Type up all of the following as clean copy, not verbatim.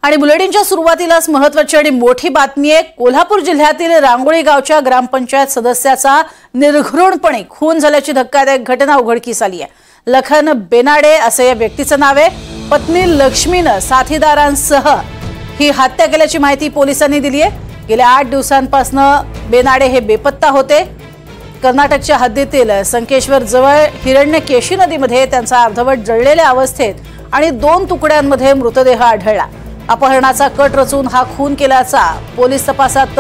आणि बुलेटिनच्या सुरुवातीलाच महत्त्वाची आणि मोठी बातमी आहे। कोल्हापूर जिल्ह्यातील रांगोळी गावच्या ग्रामपंचायत सदस्याचा निर्घृणपणे खून झाल्याची धक्कादायक घटना उघडकीस आली आहे। लखन बेनाडे असे या व्यक्तीचं नाव आहे। पत्नी लक्ष्मीने साथीदारांसह ही हत्या केल्याची माहिती पोलिसांनी दिली आहे। गेल्या 8 दिवसांपासून बेनाडे हे बेपत्ता होते। कर्नाटकच्या हद्दीतील संकेश्वर जवळ हिरण्यकेशी नदीमध्ये त्यांचा अर्धवट जळलेल्या अवस्थेत आणि 2 तुकड्यांमध्ये मृतदेह आढळला। अपहरणाचा कट रचून हा खून केल्याचा पोलीस तपासात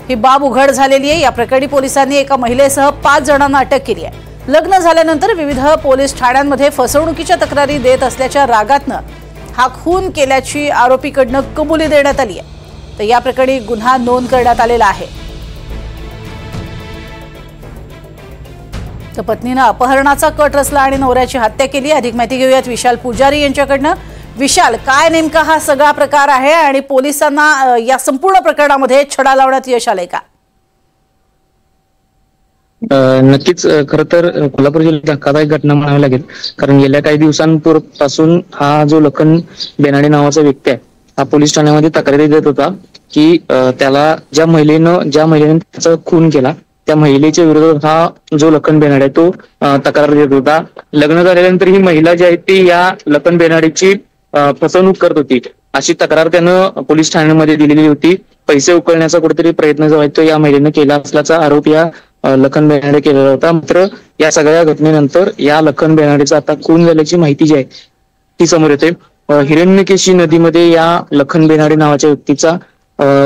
ही बाब उघड झालेली आहे। या प्रकरणी पोलिसांनी एका महिलेसह 5 जणांना अटक केली आहे। लग्न झाल्यानंतर विविध पोलीस ठाण्यांमध्ये फसवणुकीच्या तक्रारी देत असल्याच्या रागातनं हा खून केल्याची आरोपीकडनं कबुली देण्यात आली आहे। तर या प्रकरणी गुन्हा नोंद करण्यात आलेला आहे। तर पत्नीने अपहरणाचा कट रचला आणि नवऱ्याची हत्या केली। अधिक माहिती घेऊयात विशाल पुजारी यांच्याकडनं। विशाल, काय नेमका हा सगळा प्रकार आहे आणि पोलिसांना या संपूर्ण प्रकरणामध्ये छडा लावण्यात यश आले का? नक्कीच खरं तर कोल्हापूर जिल्ह्यात धक्कादायक घटना म्हणावी लागेल, कारण गेल्या काही दिवसांपासून हा जो लखन बेनाडे नावाचा व्यक्ती आहे हा पोलीस ठाण्यामध्ये तक्रारी देत होता की त्याला ज्या महिलेने त्याचा खून केला त्या महिलेच्या विरोधात हा जो लखन बेनाडे आहे तो तक्रार देत होता। लग्न झाल्यानंतर ही महिला जी आहे ती या लखन बेनाडेची फसवणूक करत होती अशी तक्रार त्यानं पोलीस ठाण्यामध्ये दिलेली होती। पैसे उकळण्याचा कुठेतरी प्रयत्न जो आहे तो या महिलेने केला असल्याचा आरोप या लखन बेनाडे केलेला होता। मात्र या सगळ्या घटनेनंतर या लखन बेनाडेचा आता खून झाल्याची माहिती जी आहे ती समोर येते। हिरण्यकेशी नदीमध्ये या लखन बेनाडे नावाच्या व्यक्तीचा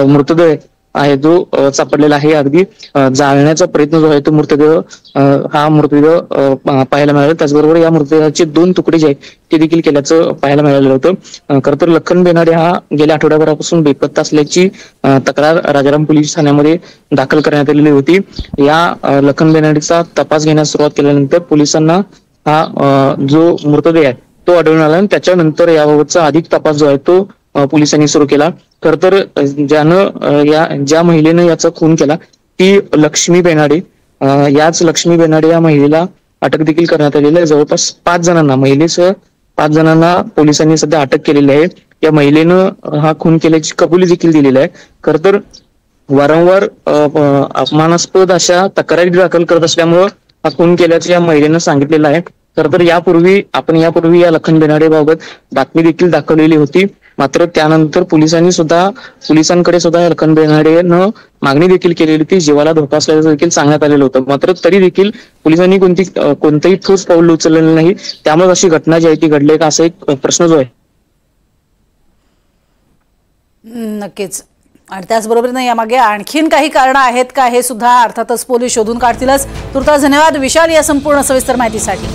मृतदेह आहे जो सापडलेला आहे। अगदी जाळण्याचा प्रयत्न जो आहे तो हा मृतदेह पाहायला मिळाला। त्याचबरोबर या मृतदेहाचे 2 तुकडे जे आहेत ते देखील केल्याचं पाहायला मिळालेलं होतं। खरं तर लखन बेनाडे हा गेल्या आठवड्याभरापासून बेपत्ता असल्याची तक्रार राजाराम पोलीस ठाण्यामध्ये दाखल करण्यात आलेली होती। या लखन बेनाडेचा तपास घेण्यास सुरुवात केल्यानंतर पोलिसांना हा जो मृतदेह आहे तो आढळून आला आणि त्याच्यानंतर याबाबतचा अधिक तपास जो आहे तो पोलिसांनी सुरू केला। खर तर ज्या महिलेने याचा खून केला ती लक्ष्मी बेनाडे, याच लक्ष्मी बेनाडे या महिलेला अटक देखील करण्यात आलेली आहे। जवळपास 5 जणांना, महिलेसह 5 जणांना पोलिसांनी सध्या अटक केलेली आहे। या महिलेनं हा खून केल्याची कबुली देखील दिलेली आहे। खर तर वारंवार अपमानास्पद अशा तक्रारी दाखल करत असल्यामुळं हा खून केल्याचं या महिलेनं सांगितलेलं आहे। खर तर यापूर्वी या लखन बेनाडे बाबत बातमी देखील दाखवलेली होती। मात्र त्यानंतर पोलिसांकडे सुद्धा लखन बेनाडेनं मागणी देखील केलेली होती, जीवाला धोका असल्याचं देखील सांगण्यात आलेलं होतं। मात्र तरी देखील पोलिसांनी कोणतंही ठोस पाऊल उचललेलं नाही। त्यामुळे अशी घटना जी आहे ती घडली का असा एक प्रश्न जो आहे। नक्कीच, आणि त्याचबरोबर यामागे आणखीन काही कारण आहेत का हे सुद्धा अर्थातच पोलीस शोधून काढतीलच। तुर्तास धन्यवाद विशाल या संपूर्ण सविस्तर माहितीसाठी।